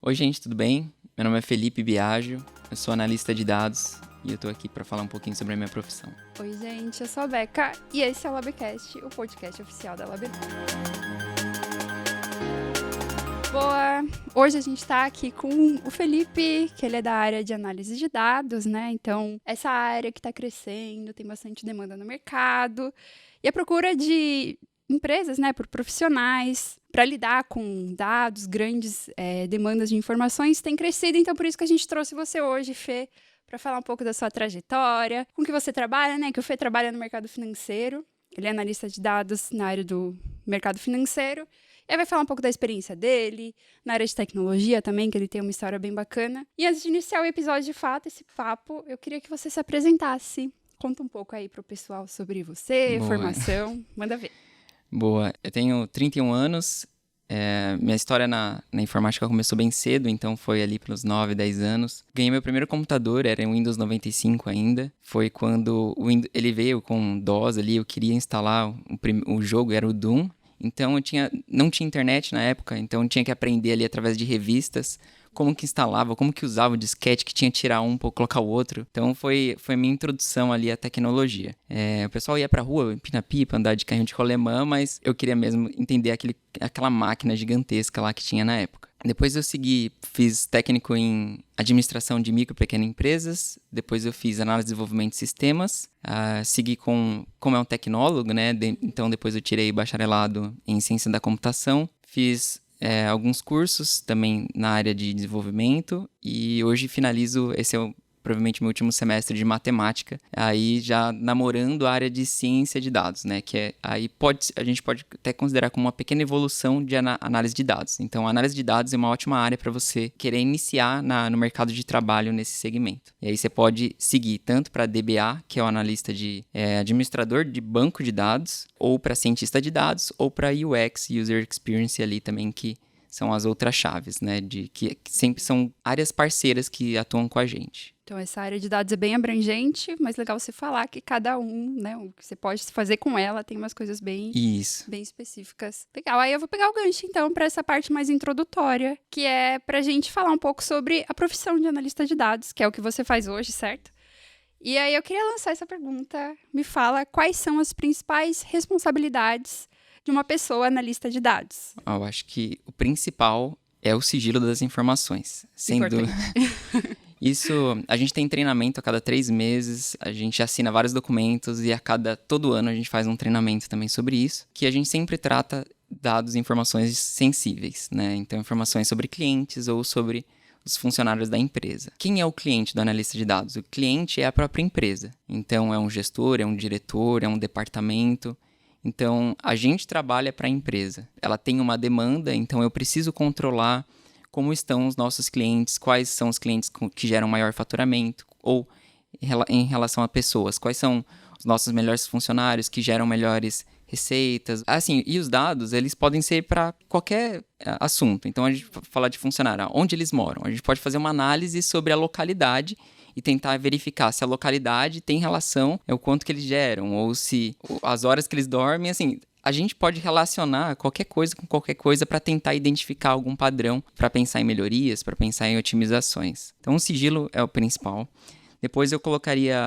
Oi, gente, tudo bem? Meu nome é Felipe Biagio, eu sou analista de dados e eu tô aqui para falar um pouquinho sobre a minha profissão. Oi, gente, eu sou a Beca e esse é o Labcast, o podcast oficial da Lab. Boa! Hoje a gente tá aqui com o Felipe, que ele é da área de análise de dados, né? Então, essa área que tá crescendo, tem bastante demanda no mercado e a procura de empresas, né, por profissionais para lidar com dados, grandes demandas de informações tem crescido, então por isso que a gente trouxe você hoje, Fê, para falar um pouco da sua trajetória, com que você trabalha, né? Que o Fê trabalha no mercado financeiro, ele é analista de dados na área do mercado financeiro, e aí vai falar um pouco da experiência dele, na área de tecnologia também, que ele tem uma história bem bacana. E antes de iniciar o episódio de fato, esse papo, eu queria que você se apresentasse. Conta um pouco aí pro pessoal sobre você, Boa. formação, manda ver. Boa, eu tenho 31 anos, minha história na informática começou bem cedo, então foi ali pelos 9, 10 anos. Ganhei meu primeiro computador, era um Windows 95 ainda, foi quando ele veio com DOS ali, eu queria instalar o jogo, era o Doom. Então não tinha internet na época, então eu tinha que aprender ali através de revistas como que instalava, como que usava o disquete, que tinha que tirar um para colocar o outro. Então foi minha introdução ali à tecnologia. O pessoal ia pra rua, empinar pipa, andar de carrinho de rolemã, mas eu queria mesmo entender aquela máquina gigantesca lá que tinha na época. Depois eu fiz técnico em administração de micro e pequenas empresas, depois eu fiz análise de desenvolvimento de sistemas, segui como é um tecnólogo, né? Então depois eu tirei bacharelado em ciência da computação, fiz alguns cursos também na área de desenvolvimento e hoje finalizo, esse é provavelmente meu último semestre de matemática, aí já namorando a área de ciência de dados, né, que aí a gente pode até considerar como uma pequena evolução de análise de dados. Então, a análise de dados é uma ótima área para você querer iniciar no mercado de trabalho nesse segmento. E aí você pode seguir tanto para DBA, que é o analista de administrador de banco de dados, ou para cientista de dados, ou para UX, User Experience ali também, que são as outras chaves, né, que sempre são áreas parceiras que atuam com a gente. Então, essa área de dados é bem abrangente, mas legal você falar que cada um, né, o que você pode fazer com ela, tem umas coisas bem específicas. Legal, aí eu vou pegar o gancho, então, para essa parte mais introdutória, que é pra gente falar um pouco sobre a profissão de analista de dados, que é o que você faz hoje, certo? E aí eu queria lançar essa pergunta. Me fala quais são as principais responsabilidades de uma pessoa analista de dados? Eu acho que o principal é o sigilo das informações. Sendo isso, a gente tem treinamento a cada 3 meses, a gente assina vários documentos e todo ano a gente faz um treinamento também sobre isso, que a gente sempre trata dados e informações sensíveis, né? Então, informações sobre clientes ou sobre os funcionários da empresa. Quem é o cliente do analista de dados? O cliente é a própria empresa. Então, é um gestor, é um diretor, é um departamento. Então, a gente trabalha para a empresa. Ela tem uma demanda, então eu preciso controlar como estão os nossos clientes, quais são os clientes que geram maior faturamento, ou em relação a pessoas, quais são os nossos melhores funcionários que geram melhores receitas. Assim, e os dados, eles podem ser para qualquer assunto. Então, a gente fala de funcionário, onde eles moram. A gente pode fazer uma análise sobre a localidade e tentar verificar se a localidade tem relação o quanto que eles geram, ou se as horas que eles dormem, assim. A gente pode relacionar qualquer coisa com qualquer coisa para tentar identificar algum padrão, para pensar em melhorias, para pensar em otimizações. Então, o sigilo é o principal. Depois eu colocaria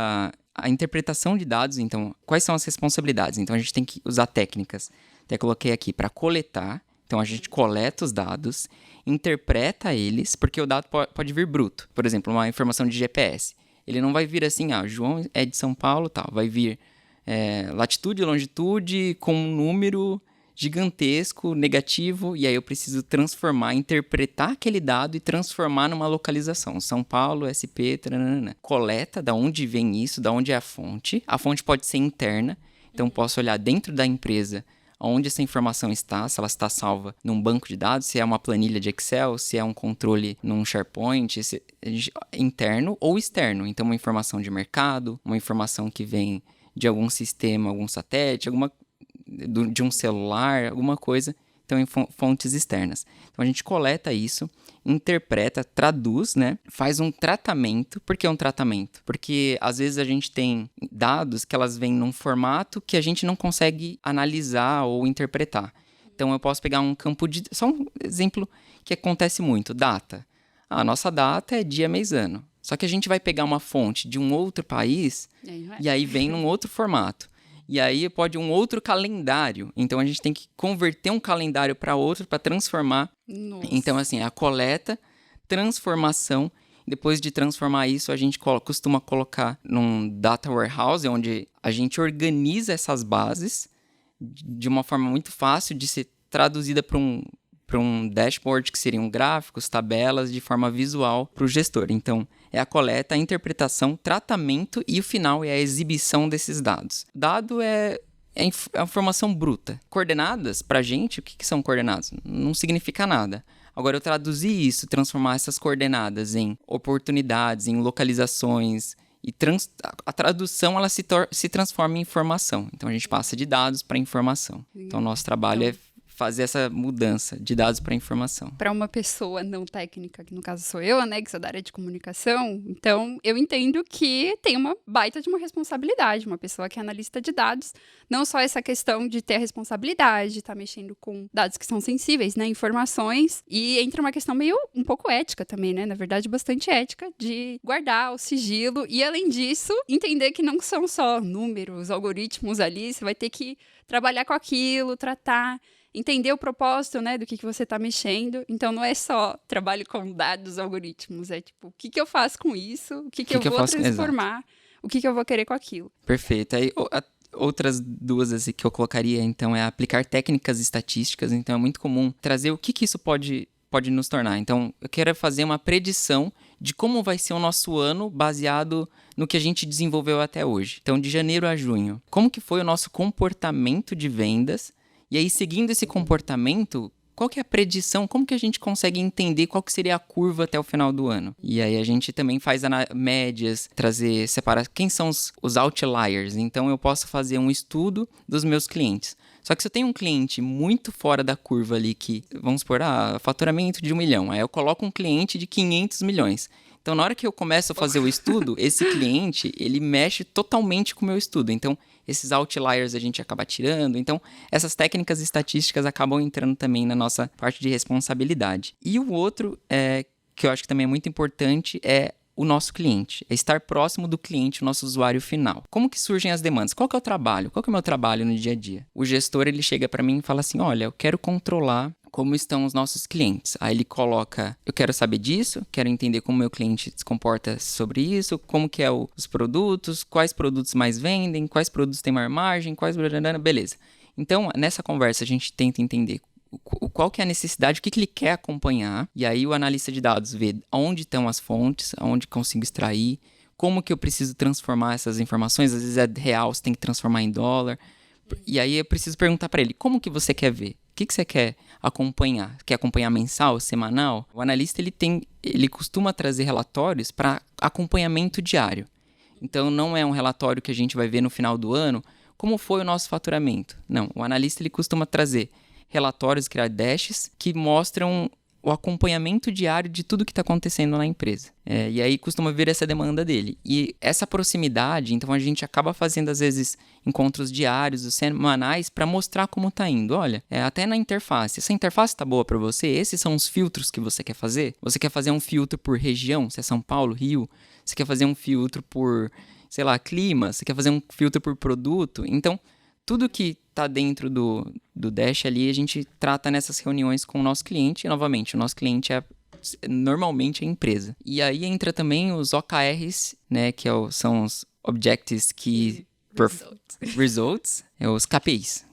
a interpretação de dados. Então, quais são as responsabilidades? Então, a gente tem que usar técnicas. Até coloquei aqui para coletar. Então, a gente coleta os dados, interpreta eles, porque o dado pode vir bruto. Por exemplo, uma informação de GPS. Ele não vai vir assim, João é de São Paulo, tal. Vai vir latitude e longitude com um número gigantesco, negativo, e aí eu preciso interpretar aquele dado e transformar numa localização. São Paulo, SP, taranana. Coleta da onde vem isso, da onde é a fonte. A fonte pode ser interna, então posso olhar dentro da empresa onde essa informação está, se ela está salva num banco de dados, se é uma planilha de Excel, se é um controle num SharePoint, interno ou externo. Então, uma informação de mercado, uma informação que vem de algum sistema, algum satélite, de um celular, alguma coisa. Então, em fontes externas. Então, a gente coleta isso, interpreta, traduz, né? Faz um tratamento. Por que um tratamento? Porque, às vezes, a gente tem dados que elas vêm num formato que a gente não consegue analisar ou interpretar. Então, eu posso pegar um campo de... Só um exemplo que acontece muito, data. A nossa data é dia, mês, ano. Só que a gente vai pegar uma fonte de um outro país e aí vem num outro formato. E aí pode um outro calendário. Então, a gente tem que converter um calendário para outro para transformar. Nossa. Então, assim, a coleta, transformação. Depois de transformar isso, a gente costuma colocar num data warehouse, onde a gente organiza essas bases de uma forma muito fácil de ser traduzida para um dashboard, que seriam gráficos, tabelas, de forma visual para o gestor. Então, é a coleta, a interpretação, tratamento e o final é a exibição desses dados. Dado é a informação bruta. Coordenadas, para a gente, o que são coordenadas? Não significa nada. Agora, eu traduzir isso, transformar essas coordenadas em oportunidades, em localizações, e a tradução ela se transforma em informação. Então, a gente passa de dados para informação. Então, o nosso trabalho é fazer essa mudança de dados para informação. Para uma pessoa não técnica, que no caso sou eu, né, que sou da área de comunicação, então eu entendo que tem uma baita de uma responsabilidade, uma pessoa que é analista de dados, não só essa questão de ter a responsabilidade, de estar mexendo com dados que são sensíveis, né, informações, e entra uma questão meio um pouco ética também, né, na verdade bastante ética, de guardar o sigilo e, além disso, entender que não são só números, algoritmos ali, você vai ter que trabalhar com aquilo, tratar, entender o propósito, né, do que você está mexendo. Então, não é só trabalho com dados, algoritmos. É tipo, o que eu faço com isso? O que eu vou transformar? Exato. O que eu vou querer com aquilo? Perfeito. Aí, outras duas assim, que eu colocaria, então, é aplicar técnicas estatísticas. Então, é muito comum trazer o que isso pode nos tornar. Então, eu quero fazer uma predição de como vai ser o nosso ano baseado no que a gente desenvolveu até hoje. Então, de janeiro a junho. Como que foi o nosso comportamento de vendas? E aí, seguindo esse comportamento, qual que é a predição? Como que a gente consegue entender qual que seria a curva até o final do ano? E aí, a gente também faz médias, separar quem são os outliers. Então, eu posso fazer um estudo dos meus clientes. Só que se eu tenho um cliente muito fora da curva ali, que, vamos supor, faturamento de 1 milhão. Aí eu coloco um cliente de 500 milhões. Então, na hora que eu começo a fazer o estudo, esse cliente, ele mexe totalmente com o meu estudo. Então, esses outliers a gente acaba tirando. Então, essas técnicas estatísticas acabam entrando também na nossa parte de responsabilidade. E o outro, que eu acho que também é muito importante, é o nosso cliente. É estar próximo do cliente, o nosso usuário final. Como que surgem as demandas? Qual que é o trabalho? Qual que é o meu trabalho no dia a dia? O gestor, ele chega para mim e fala assim, olha, eu quero controlar como estão os nossos clientes. Aí ele coloca, eu quero saber disso, quero entender como meu cliente se comporta sobre isso, como que é os produtos, quais produtos mais vendem, quais produtos têm maior margem, beleza. Então, nessa conversa, a gente tenta entender qual que é a necessidade, o que ele quer acompanhar, e aí o analista de dados vê onde estão as fontes, onde consigo extrair, como que eu preciso transformar essas informações, às vezes é real, você tem que transformar em dólar, e aí eu preciso perguntar para ele, como que você quer ver? O que você quer acompanhar? Quer acompanhar mensal, semanal? O analista ele costuma trazer relatórios para acompanhamento diário. Então, não é um relatório que a gente vai ver no final do ano como foi o nosso faturamento. Não, o analista ele costuma trazer relatórios, criar dashes que mostram o acompanhamento diário de tudo que está acontecendo na empresa. E aí costuma vir essa demanda dele. E essa proximidade, então a gente acaba fazendo às vezes encontros diários, semanais, para mostrar como está indo. Olha, até na interface. Essa interface está boa para você? Esses são os filtros que você quer fazer? Você quer fazer um filtro por região? Se é São Paulo, Rio? Você quer fazer um filtro por, sei lá, clima? Você quer fazer um filtro por produto? Então, tudo que está dentro do Dash ali, a gente trata nessas reuniões com o nosso cliente. E, novamente, o nosso cliente normalmente é a empresa. E aí entra também os OKRs, né, que são os Objectives Key Results, os KPIs,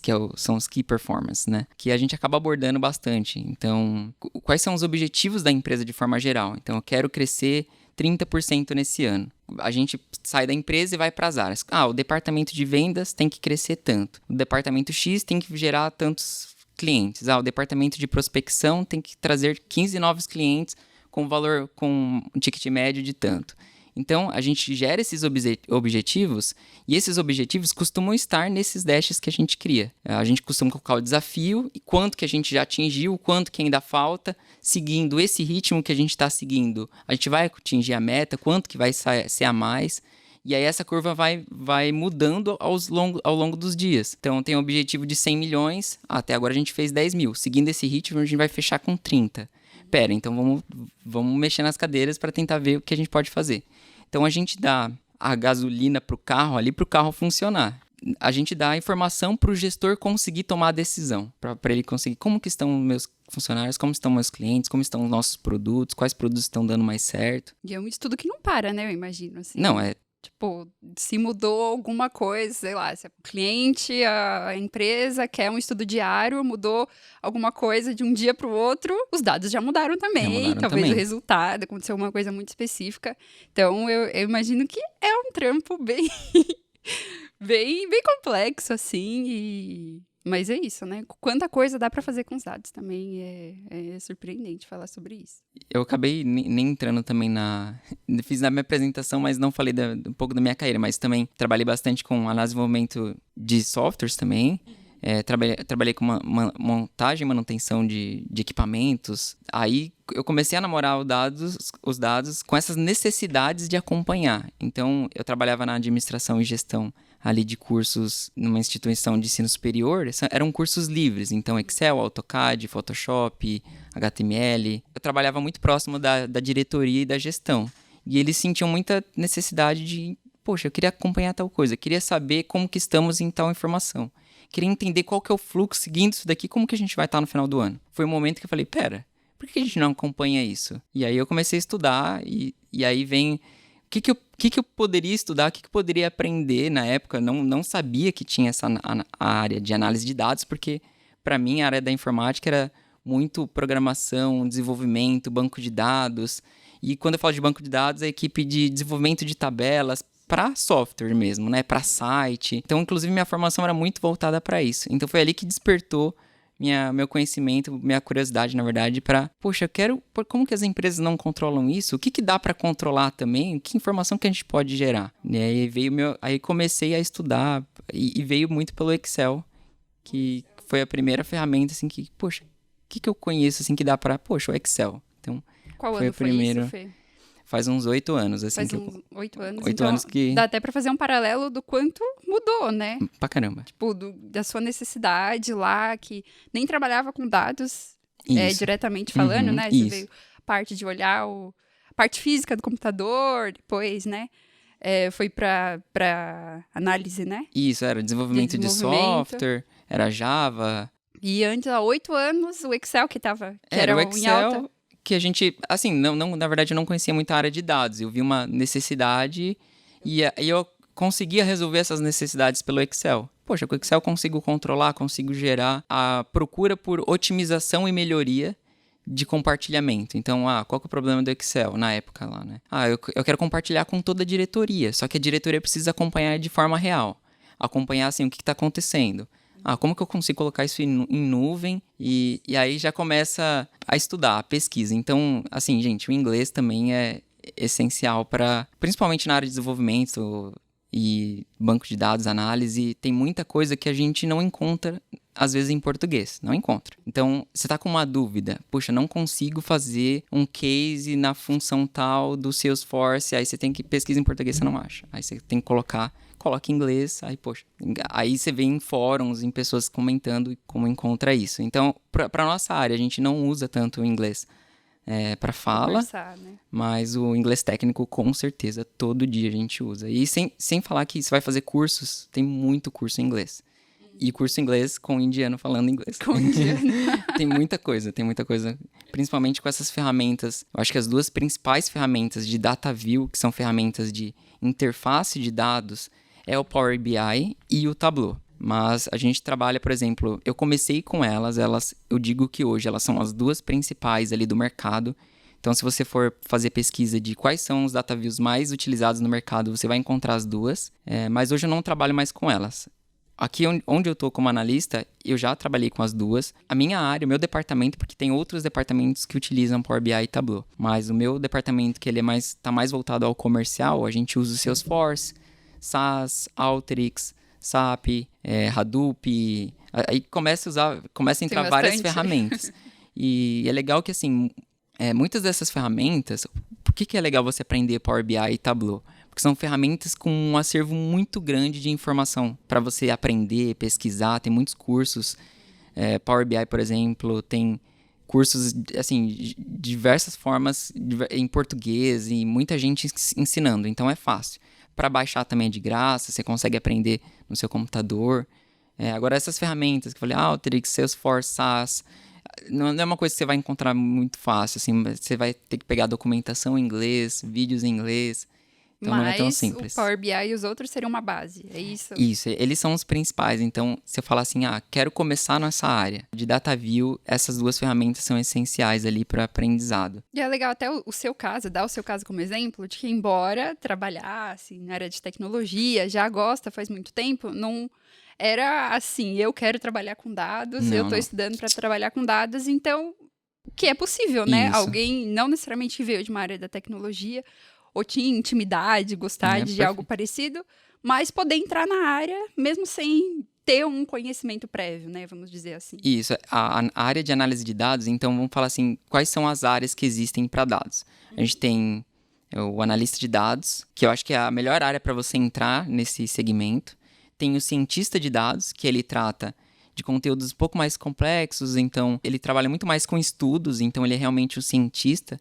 que são os Key Performance, né, que a gente acaba abordando bastante. Então, quais são os objetivos da empresa de forma geral? Então, eu quero crescer 30% nesse ano. A gente sai da empresa e vai para as áreas. O departamento de vendas tem que crescer tanto. O departamento X tem que gerar tantos clientes. O departamento de prospecção tem que trazer 15 novos clientes com um ticket médio de tanto. Então, a gente gera esses objetivos e esses objetivos costumam estar nesses dashes que a gente cria. A gente costuma colocar o desafio e quanto que a gente já atingiu, quanto que ainda falta. Seguindo esse ritmo que a gente está seguindo, a gente vai atingir a meta, quanto que vai ser a mais. E aí essa curva vai mudando ao longo dos dias. Então tem um objetivo de 100 milhões, até agora a gente fez 10 mil. Seguindo esse ritmo, a gente vai fechar com 30. Pera, então vamos mexer nas cadeiras para tentar ver o que a gente pode fazer. Então a gente dá a gasolina pro carro ali, pro carro funcionar. A gente dá a informação pro gestor conseguir tomar a decisão, para ele conseguir como que estão meus funcionários, como estão meus clientes, como estão os nossos produtos, quais produtos estão dando mais certo. E é um estudo que não para, né, eu imagino, assim. Não, é... Tipo, se mudou alguma coisa, sei lá, se o cliente, a empresa quer um estudo diário, mudou alguma coisa de um dia para o outro, os dados já mudaram também. Talvez o resultado, aconteceu uma coisa muito específica. Então, eu imagino que é um trampo bem, bem complexo, assim, Mas é isso, né? Quanta coisa dá pra fazer com os dados também. É surpreendente falar sobre isso. Eu acabei nem entrando também Fiz na minha apresentação, mas não falei um pouco da minha carreira. Mas também trabalhei bastante com análise e desenvolvimento de softwares também. Trabalhei com montagem e manutenção de equipamentos. Aí eu comecei a namorar os dados com essas necessidades de acompanhar. Então, eu trabalhava na administração e gestão ali de cursos numa instituição de ensino superior. Eram cursos livres, então Excel, AutoCAD, Photoshop, HTML. Eu trabalhava muito próximo da diretoria e da gestão. E eles sentiam muita necessidade de, poxa, eu queria acompanhar tal coisa, eu queria saber como que estamos em tal informação. Queria entender qual que é o fluxo seguindo isso daqui, como que a gente vai estar no final do ano. Foi um momento que eu falei, pera, por que a gente não acompanha isso? E aí eu comecei a estudar e aí vem... O que eu poderia estudar, o que eu poderia aprender na época? Não sabia que tinha a área de análise de dados, porque para mim a área da informática era muito programação, desenvolvimento, banco de dados. E quando eu falo de banco de dados, é a equipe de desenvolvimento de tabelas para software mesmo, né? Para site. Então, inclusive, minha formação era muito voltada para isso. Então, foi ali que despertou meu conhecimento, minha curiosidade, na verdade, para, poxa, eu quero... Como que as empresas não controlam isso? O que dá para controlar também? Que informação que a gente pode gerar? E aí aí comecei a estudar e veio muito pelo Excel, que foi a primeira ferramenta, assim, que, poxa, o que eu conheço, assim, que dá para... Poxa, o Excel. Então, qual ano foi isso, Fê? Faz uns 8 anos, assim. Faz uns 8 anos. 8 então, anos que... Dá até pra fazer um paralelo do quanto mudou, né? Pra caramba. Tipo, da sua necessidade lá, que nem trabalhava com dados diretamente falando, né? Você veio a parte de olhar a parte física do computador, depois, né? Foi pra análise, né? Isso, era desenvolvimento de software, era Java. E antes, há 8 anos, o Excel que era o Excel, em alta. Que a gente, assim, na verdade eu não conhecia muito a área de dados. Eu vi uma necessidade e aí eu conseguia resolver essas necessidades pelo Excel. Poxa, com o Excel eu consigo controlar, consigo gerar a procura por otimização e melhoria de compartilhamento. Então, qual que é o problema do Excel na época lá, né? Eu quero compartilhar com toda a diretoria, só que a diretoria precisa acompanhar de forma real. Acompanhar, assim, o que está acontecendo. Como que eu consigo colocar isso em nuvem? E aí já começa a estudar, a pesquisa. Então, assim, gente, o inglês também é essencial principalmente na área de desenvolvimento e banco de dados, análise. Tem muita coisa que a gente não encontra, às vezes, em português. Não encontra. Então, você tá com uma dúvida. Puxa, não consigo fazer um case na função tal do Salesforce. Aí você tem que pesquisar em português, você não acha. Aí você tem que coloca em inglês, aí você vê em fóruns, em pessoas comentando como encontra isso. Então, para nossa área, a gente não usa tanto o inglês para fala, né? Mas o inglês técnico, com certeza, todo dia a gente usa. E sem falar que você vai fazer cursos, tem muito curso em inglês. E curso em inglês com indiano falando inglês. Com indiano. Tem muita coisa. Principalmente com essas ferramentas. Eu acho que as duas principais ferramentas de DataView, que são ferramentas de interface de dados, é o Power BI e o Tableau. Mas a gente trabalha, por exemplo, eu comecei com elas, eu digo que hoje elas são as duas principais ali do mercado. Então, se você for fazer pesquisa de quais são os DataViews mais utilizados no mercado, você vai encontrar as duas. Mas hoje eu não trabalho mais com elas. Aqui onde eu estou como analista, eu já trabalhei com as duas. A minha área, o meu departamento, porque tem outros departamentos que utilizam Power BI e Tableau. Mas o meu departamento, que ele tá mais voltado ao comercial, a gente usa o Salesforce, SAS, Alteryx, SAP, Hadoop. Aí começa a entrar várias ferramentas. E é legal que, assim, muitas dessas ferramentas... Por que é legal você aprender Power BI e Tableau? porque são ferramentas com um acervo muito grande de informação para você aprender, pesquisar. Tem muitos cursos, Power BI, por exemplo, tem cursos, assim, de diversas formas em português e muita gente ensinando, então é fácil. Para baixar também é de graça, você consegue aprender no seu computador. Agora, essas ferramentas que eu falei, Alteryx, Salesforce, SAS, não é uma coisa que você vai encontrar muito fácil, assim, você vai ter que pegar documentação em inglês, vídeos em inglês, então não é tão simples. O Power BI e os outros seriam uma base, é isso? Isso, eles são os principais. Então, se eu falar assim, quero começar nessa área de DataView, essas duas ferramentas são essenciais ali para aprendizado. E é legal até o seu caso, dar o seu caso como exemplo, de que embora trabalhasse na área de tecnologia, já gosta faz muito tempo, não era assim, eu quero trabalhar com dados, eu estou estudando para trabalhar com dados, então, que é possível, né? Isso. Alguém não necessariamente veio de uma área da tecnologia, ou tinha intimidade, gostar de algo parecido, mas poder entrar na área mesmo sem ter um conhecimento prévio, né? Vamos dizer assim. Isso. A área de análise de dados, então vamos falar assim, quais são as áreas que existem para dados? A gente tem o analista de dados, que eu acho que é a melhor área para você entrar nesse segmento. Tem o cientista de dados, que ele trata de conteúdos um pouco mais complexos, então ele trabalha muito mais com estudos, então ele é realmente o cientista.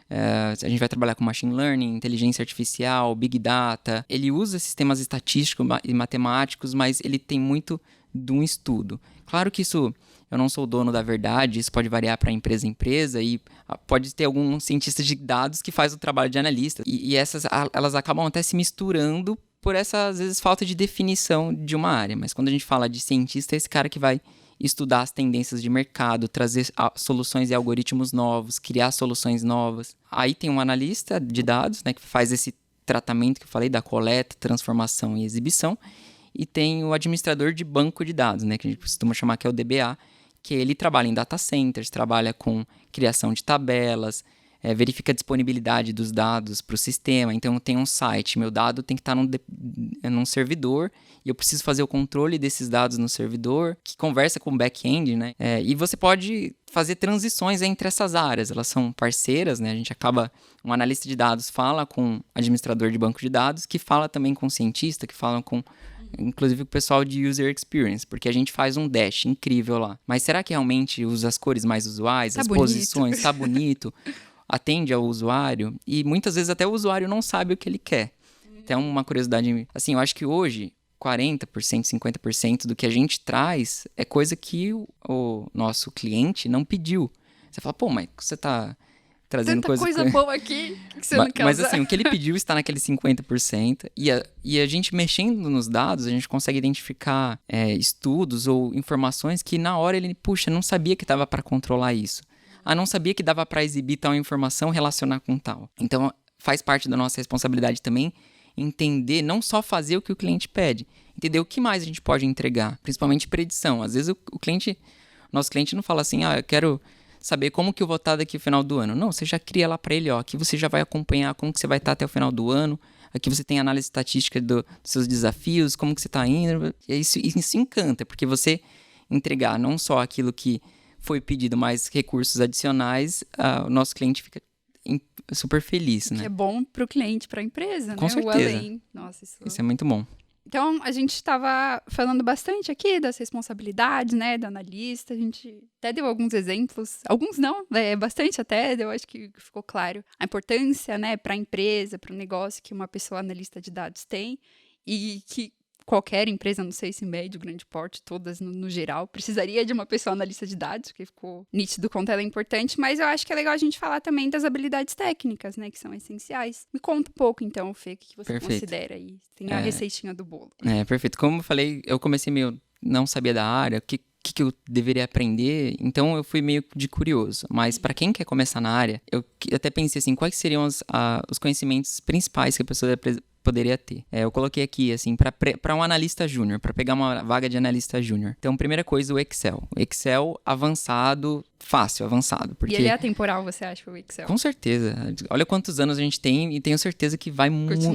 A gente vai trabalhar com machine learning, inteligência artificial, big data. Ele usa sistemas estatísticos e matemáticos, mas ele tem muito de um estudo. Claro que isso, eu não sou o dono da verdade, isso pode variar para empresa em empresa e pode ter algum cientista de dados que faz o trabalho de analista. E essas, elas acabam até se misturando por essa, às vezes, falta de definição de uma área. Mas quando a gente fala de cientista, é esse cara que vai estudar as tendências de mercado, trazer soluções e algoritmos novos, criar soluções novas. Aí tem um analista de dados, né, que faz esse tratamento que eu falei da coleta, transformação e exibição. E tem o administrador de banco de dados, né, que a gente costuma chamar que é o DBA, que ele trabalha em data centers, trabalha com criação de tabelas, verifica a disponibilidade dos dados para o sistema. Então, tem um site, meu dado tem que estar num servidor e eu preciso fazer o controle desses dados no servidor, que conversa com o back-end, né? E você pode fazer transições entre essas áreas, elas são parceiras, né? Um analista de dados fala com o administrador de banco de dados, que fala também com o cientista, que fala com, inclusive, o pessoal de User Experience, porque a gente faz um dash incrível lá. Mas será que realmente usa as cores mais usuais, as posições, tá bonito? Atende ao usuário? E muitas vezes até o usuário não sabe o que ele quer. Então, uma curiosidade, assim, eu acho que hoje 40%, 50% do que a gente traz é coisa que o nosso cliente não pediu. Você fala, pô, mas você tá trazendo tanta coisa boa aqui que você não quer mas usar. Assim, o que ele pediu está naquele 50%. E a gente mexendo nos dados, a gente consegue identificar estudos ou informações que na hora ele, puxa, não sabia que dava para controlar isso. Não sabia que dava para exibir tal informação, relacionar com tal. Então, faz parte da nossa responsabilidade também entender, não só fazer o que o cliente pede, entender o que mais a gente pode entregar, principalmente predição. Às vezes nosso cliente não fala assim, eu quero saber como que eu vou estar daqui no final do ano. Não, você já cria lá para ele, aqui você já vai acompanhar como que você vai estar até o final do ano, aqui você tem análise estatística dos seus desafios, como que você está indo. E isso encanta, porque você entregar não só aquilo que foi pedido, mais recursos adicionais, o nosso cliente fica super feliz, né? Que é bom para o cliente, para a empresa, Com né? certeza. O além. Nossa, isso é muito bom. Então, a gente estava falando bastante aqui das responsabilidades, né, do analista. A gente até deu alguns exemplos. Alguns não, bastante até, eu acho que ficou claro. A importância, né, para a empresa, para o negócio que uma pessoa analista de dados tem e que qualquer empresa, não sei se médio, grande porte, todas no geral, precisaria de uma pessoa analista de dados, que ficou nítido quanto ela é importante, mas eu acho que é legal a gente falar também das habilidades técnicas, né, que são essenciais. Me conta um pouco, então, Fê, o que você considera aí? Tem a receitinha do bolo. Perfeito. Como eu falei, eu comecei meio, não sabia da área, o que eu deveria aprender, então eu fui meio de curioso. Mas para quem quer começar na área, eu até pensei assim, quais seriam os conhecimentos principais que a pessoa poderia ter. Eu coloquei aqui, assim, para um analista júnior, para pegar uma vaga de analista júnior. Então, primeira coisa, o Excel. O Excel avançado, fácil, avançado. Porque... E ele é atemporal, você acha, o Excel? Com certeza. Olha quantos anos a gente tem e tenho certeza que vai muito...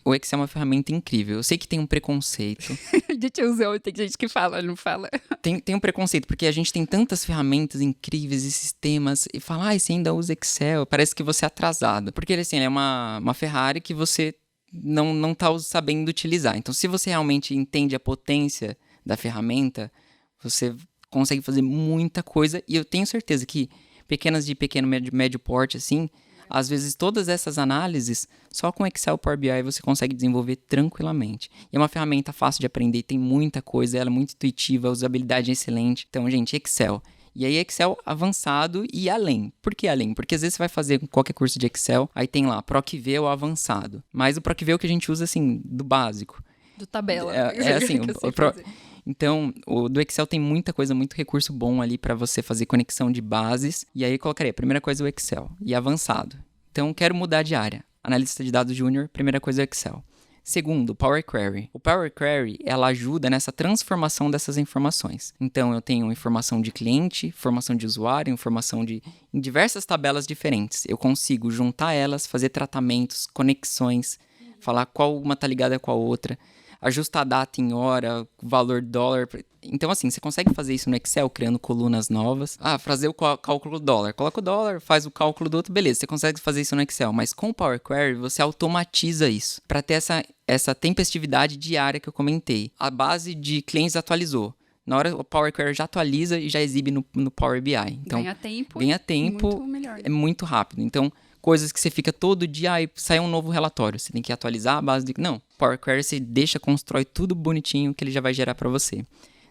O Excel é uma ferramenta incrível. Eu sei que tem um preconceito. De tiozão, tem gente que fala, não fala. Tem um preconceito, porque a gente tem tantas ferramentas incríveis e sistemas, e fala, você ainda usa Excel, parece que você é atrasado. Porque, assim, ele é uma Ferrari que você não tá sabendo utilizar. Então, se você realmente entende a potência da ferramenta, você consegue fazer muita coisa. E eu tenho certeza que pequenas de pequeno, médio porte, assim, às vezes todas essas análises, só com Excel e Power BI você consegue desenvolver tranquilamente. E é uma ferramenta fácil de aprender, tem muita coisa, ela é muito intuitiva, a usabilidade é excelente. Então, gente, Excel. E aí, Excel avançado e além. Por que além? Porque às vezes você vai fazer qualquer curso de Excel, aí tem lá PROC-V ou avançado. Mas o PROC-V é o que a gente usa, assim, do básico. Do tabela. É assim, então, o do Excel tem muita coisa, muito recurso bom ali para você fazer conexão de bases. E aí eu colocaria, primeira coisa, o Excel. E avançado. Então, quero mudar de área. Analista de dados júnior, primeira coisa, o Excel. Segundo, o Power Query. O Power Query, ela ajuda nessa transformação dessas informações. Então, eu tenho informação de cliente, informação de usuário, informação em diversas tabelas diferentes. Eu consigo juntar elas, fazer tratamentos, conexões, falar qual uma está ligada com a outra, ajustar a data em hora, valor dólar. Então, assim, você consegue fazer isso no Excel, criando colunas novas. Fazer o cálculo do dólar. Coloca o dólar, faz o cálculo do outro, beleza. Você consegue fazer isso no Excel. Mas com o Power Query, você automatiza isso. Para ter essa tempestividade diária que eu comentei. A base de clientes atualizou. Na hora, o Power Query já atualiza e já exibe no Power BI. Então, ganha tempo. Muito melhor. É muito rápido. Então, coisas que você fica todo dia e sai um novo relatório. Você tem que atualizar a base de... Não, Power Query você deixa, constrói tudo bonitinho que ele já vai gerar para você.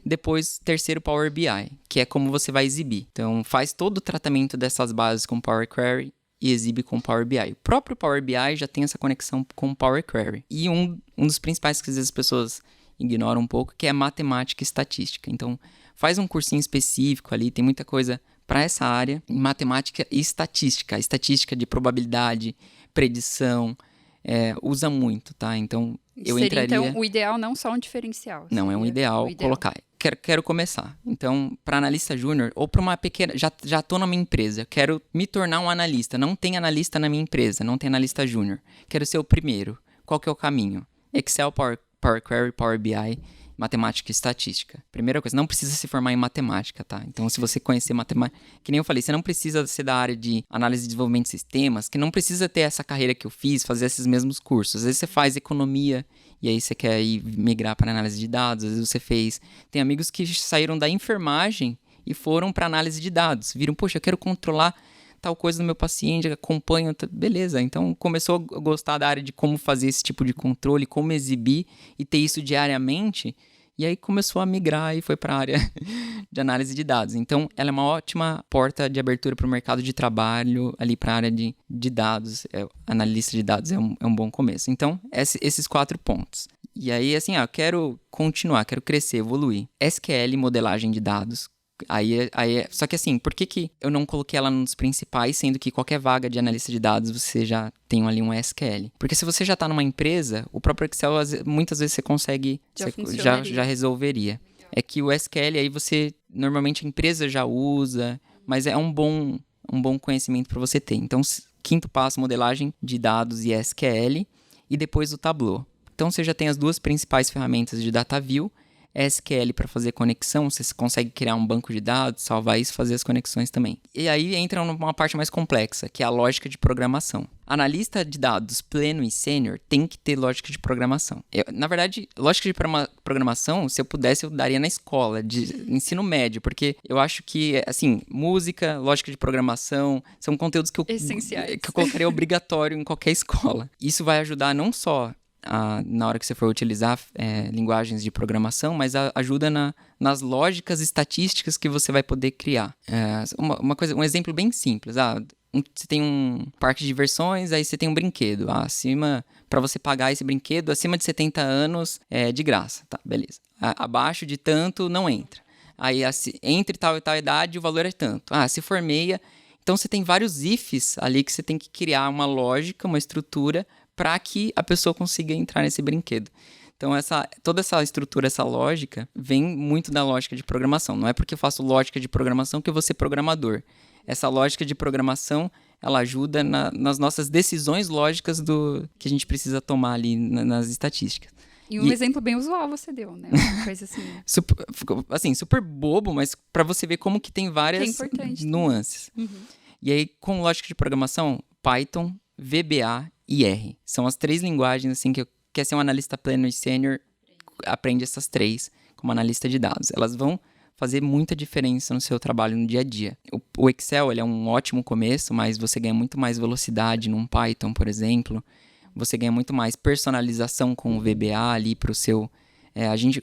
Depois, terceiro, Power BI, que é como você vai exibir. Então, faz todo o tratamento dessas bases com Power Query e exibe com Power BI. O próprio Power BI já tem essa conexão com Power Query. E um dos principais que às vezes as pessoas ignoram um pouco, que é matemática e estatística. Então, faz um cursinho específico ali, tem muita coisa para essa área, em matemática e estatística. Estatística de probabilidade, predição, usa muito, tá? Então, eu entraria... Então, o ideal não só um diferencial. Não, é um ideal colocar. Quero começar. Então, para analista júnior, ou para uma pequena... Já tô na minha empresa, quero me tornar um analista. Não tem analista na minha empresa, não tem analista júnior. Quero ser o primeiro. Qual que é o caminho? Excel, Power Query, Power BI, matemática e estatística. Primeira coisa, não precisa se formar em matemática, tá? Então, se você conhecer matemática... Que nem eu falei, você não precisa ser da área de análise e desenvolvimento de sistemas, que não precisa ter essa carreira que eu fiz, fazer esses mesmos cursos. Às vezes você faz economia e aí você quer ir migrar para análise de dados. Às vezes você fez... Tem amigos que saíram da enfermagem e foram para análise de dados. Viram, poxa, eu quero controlar tal coisa no meu paciente, acompanho, beleza. Então, começou a gostar da área de como fazer esse tipo de controle, como exibir e ter isso diariamente. E aí começou a migrar e foi para a área de análise de dados. Então, ela é uma ótima porta de abertura para o mercado de trabalho, ali para a área de dados. Analista de dados é um bom começo. Então, esses 4 pontos. E aí, assim, quero continuar, quero crescer, evoluir. SQL, modelagem de dados. Só que assim, por que eu não coloquei ela nos principais, sendo que qualquer vaga de analista de dados você já tem ali um SQL? Porque se você já está numa empresa, o próprio Excel muitas vezes você consegue, já resolveria. É que o SQL aí normalmente a empresa já usa, mas é um bom conhecimento para você ter. Então, quinto passo, modelagem de dados e SQL, e depois o Tableau. Então, você já tem as 2 principais ferramentas de DataView, SQL para fazer conexão, você consegue criar um banco de dados, salvar isso, fazer as conexões também. E aí entra numa parte mais complexa, que é a lógica de programação. Analista de dados pleno e sênior tem que ter lógica de programação. Na verdade, lógica de programação, se eu pudesse, eu daria na escola, de ensino médio, porque eu acho que, assim, música, lógica de programação, são conteúdos que eu colocaria obrigatório em qualquer escola. Isso vai ajudar não só na hora que você for utilizar linguagens de programação, mas ajuda nas lógicas estatísticas que você vai poder criar. Um exemplo bem simples. Você tem um parque de diversões, aí você tem um brinquedo. Para você pagar esse brinquedo, acima de 70 anos é de graça. Tá, beleza. Abaixo de tanto, não entra. Aí, entre tal e tal idade, o valor é tanto. Se for meia... Então, você tem vários ifs ali que você tem que criar uma lógica, uma estrutura para que a pessoa consiga entrar nesse brinquedo. Então, toda essa estrutura, essa lógica, vem muito da lógica de programação. Não é porque eu faço lógica de programação que eu vou ser programador. Essa lógica de programação, ela ajuda nas nossas decisões lógicas que a gente precisa tomar ali nas estatísticas. E um exemplo bem usual você deu, né? Uma coisa assim. Super bobo, mas para você ver como que tem várias nuances. Uhum. E aí, com lógica de programação, Python, VBA e R. São as 3 linguagens, assim, que quer ser um analista pleno e sênior, aprende essas 3 como analista de dados. Elas vão fazer muita diferença no seu trabalho no dia a dia. O Excel, ele é um ótimo começo, mas você ganha muito mais velocidade num Python, por exemplo. Você ganha muito mais personalização com o VBA ali para o seu...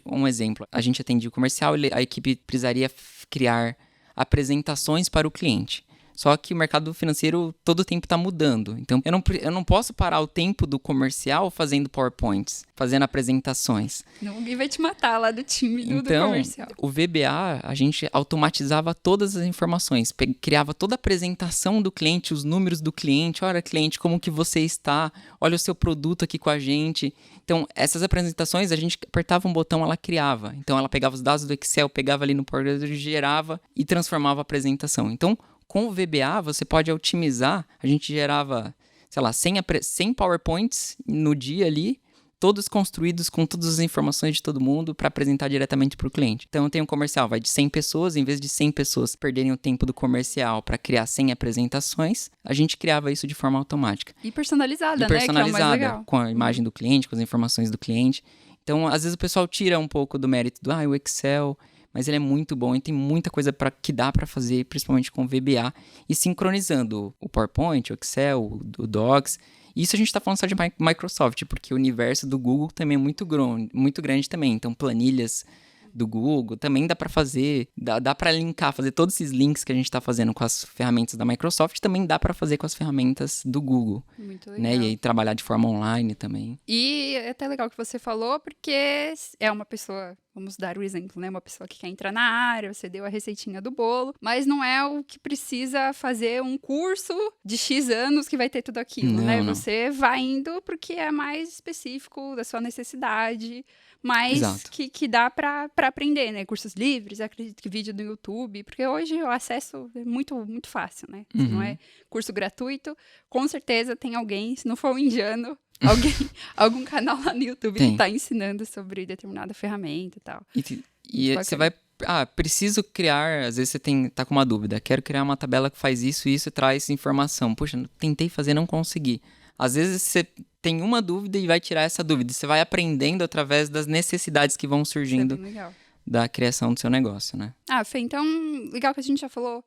um exemplo, a gente atendia o comercial, a equipe precisaria criar apresentações para o cliente. Só que o mercado financeiro todo o tempo está mudando. Então, eu não posso parar o tempo do comercial fazendo PowerPoints, fazendo apresentações. Ninguém vai te matar lá do time do comercial. Então, o VBA, a gente automatizava todas as informações. Criava toda a apresentação do cliente, os números do cliente. Olha, cliente, como que você está? Olha o seu produto aqui com a gente. Então, essas apresentações, a gente apertava um botão, ela criava. Então, ela pegava os dados do Excel, pegava ali no Power, gerava e transformava a apresentação. Então, com o VBA, você pode otimizar. A gente gerava, 100 PowerPoints no dia ali, todos construídos com todas as informações de todo mundo para apresentar diretamente para o cliente. Então, eu tenho um comercial, vai de 100 pessoas, em vez de 100 pessoas perderem o tempo do comercial para criar 100 apresentações, a gente criava isso de forma automática. E personalizada, Que é o mais legal. Com a imagem do cliente, com as informações do cliente. Então, às vezes o pessoal tira um pouco do mérito do, o Excel... Mas ele é muito bom e tem muita coisa que dá para fazer, principalmente com o VBA, e sincronizando o PowerPoint, o Excel, o Docs. Isso a gente está falando só de Microsoft, porque o universo do Google também é muito grande também. Então, planilhas do Google também dá para fazer, dá para linkar, fazer todos esses links que a gente está fazendo com as ferramentas da Microsoft, também dá para fazer com as ferramentas do Google. Muito legal. Né? E aí trabalhar de forma online também. E é até legal que você falou, porque é uma pessoa, vamos dar o exemplo, né? Uma pessoa que quer entrar na área, você deu a receitinha do bolo, mas não é o que precisa fazer um curso de X anos que vai ter tudo aquilo, né? Não. Você vai indo porque é mais específico da sua necessidade, mas que dá para aprender, né? Cursos livres, acredito que vídeo do YouTube, porque hoje o acesso é muito, muito fácil, né? Se não é curso gratuito, com certeza tem alguém, se não for um indiano, algum canal lá no YouTube que está ensinando sobre determinada ferramenta e tal. E você vai... preciso criar... Às vezes você tá com uma dúvida. Quero criar uma tabela que faz isso e traz informação. Poxa, tentei fazer, não consegui. Às vezes você tem uma dúvida e vai tirar essa dúvida. Você vai aprendendo através das necessidades que vão surgindo da criação do seu negócio, né? Fê, então, legal que a gente já falou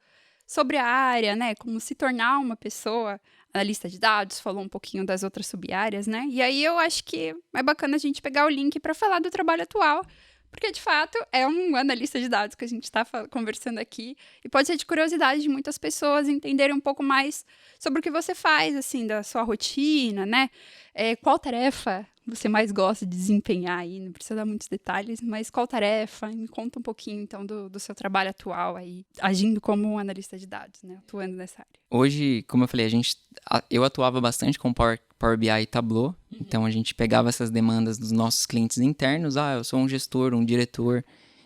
sobre a área, né? Como se tornar uma pessoa analista de dados, falou um pouquinho das outras sub-áreas, né? E aí eu acho que é bacana a gente pegar o link para falar do trabalho atual, porque de fato é um analista de dados que a gente está conversando aqui e pode ser de curiosidade de muitas pessoas entenderem um pouco mais sobre o que você faz, assim, da sua rotina, né? Qual tarefa você mais gosta de desempenhar aí? Não precisa dar muitos detalhes, mas qual tarefa? Me conta um pouquinho, então, do seu trabalho atual aí, agindo como um analista de dados, né? Atuando nessa área. Hoje, como eu falei, eu atuava bastante com Power BI e Tableau, então a gente pegava essas demandas dos nossos clientes internos. Eu sou um gestor, um diretor,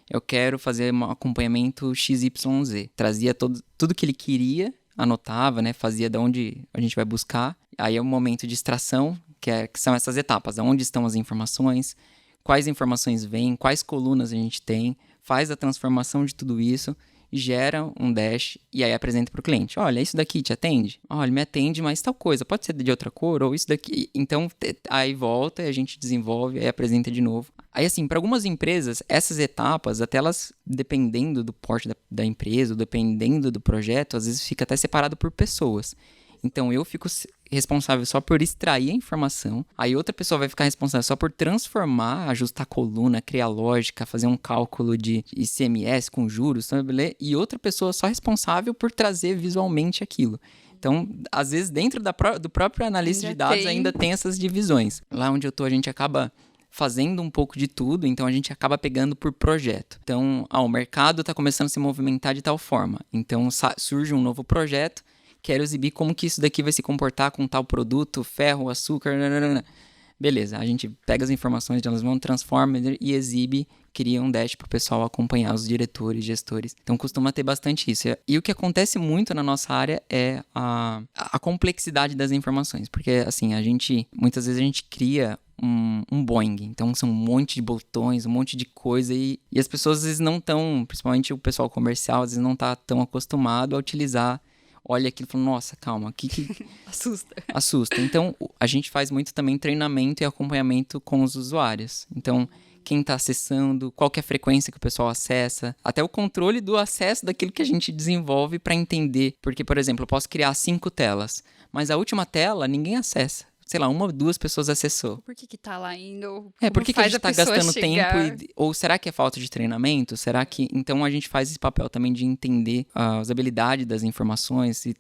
eu quero fazer um acompanhamento XYZ. Trazia tudo que ele queria, anotava, né? Fazia de onde a gente vai buscar. Aí é o momento de extração, que são essas etapas, onde estão as informações, quais informações vêm, quais colunas a gente tem, faz a transformação de tudo isso, gera um dash e aí apresenta para o cliente. Olha, isso daqui te atende? Olha, me atende, mas tal coisa, pode ser de outra cor ou isso daqui. Então, aí volta e a gente desenvolve, aí apresenta de novo. Aí, assim, para algumas empresas, essas etapas, até elas, dependendo do porte da empresa, dependendo do projeto, às vezes fica até separado por pessoas. Então, eu fico responsável só por extrair a informação, aí outra pessoa vai ficar responsável só por transformar, ajustar a coluna, criar lógica, fazer um cálculo de ICMS com juros, e outra pessoa só responsável por trazer visualmente aquilo. Então, às vezes, dentro do próprio analista de dados ainda tem essas divisões. Lá onde eu tô, a gente acaba fazendo um pouco de tudo, então a gente acaba pegando por projeto. Então, o mercado está começando a se movimentar de tal forma. Então, surge um novo projeto, quero exibir como que isso daqui vai se comportar com tal produto, ferro, açúcar, beleza, a gente pega as informações de elas, vão transforma e exibe, cria um dash para o pessoal acompanhar, os diretores, gestores. Então costuma ter bastante isso. E o que acontece muito na nossa área é a complexidade das informações, porque assim, muitas vezes a gente cria um Boeing, então são um monte de botões, um monte de coisa e as pessoas às vezes não estão, principalmente o pessoal comercial, às vezes não está tão acostumado a utilizar olha aquilo e fala, nossa, calma, Assusta. assusta. Então, a gente faz muito também treinamento e acompanhamento com os usuários. Então, quem está acessando, qual que é a frequência que o pessoal acessa, até o controle do acesso daquilo que a gente desenvolve para entender. Porque, por exemplo, eu posso criar 5 telas, mas a última tela ninguém acessa. Sei lá, 1 ou 2 pessoas acessou. Por que tá lá indo? Por que a gente está gastando chegar? tempo? Ou será que é falta de treinamento? Será que... Então, a gente faz esse papel também de entender a usabilidade das informações, se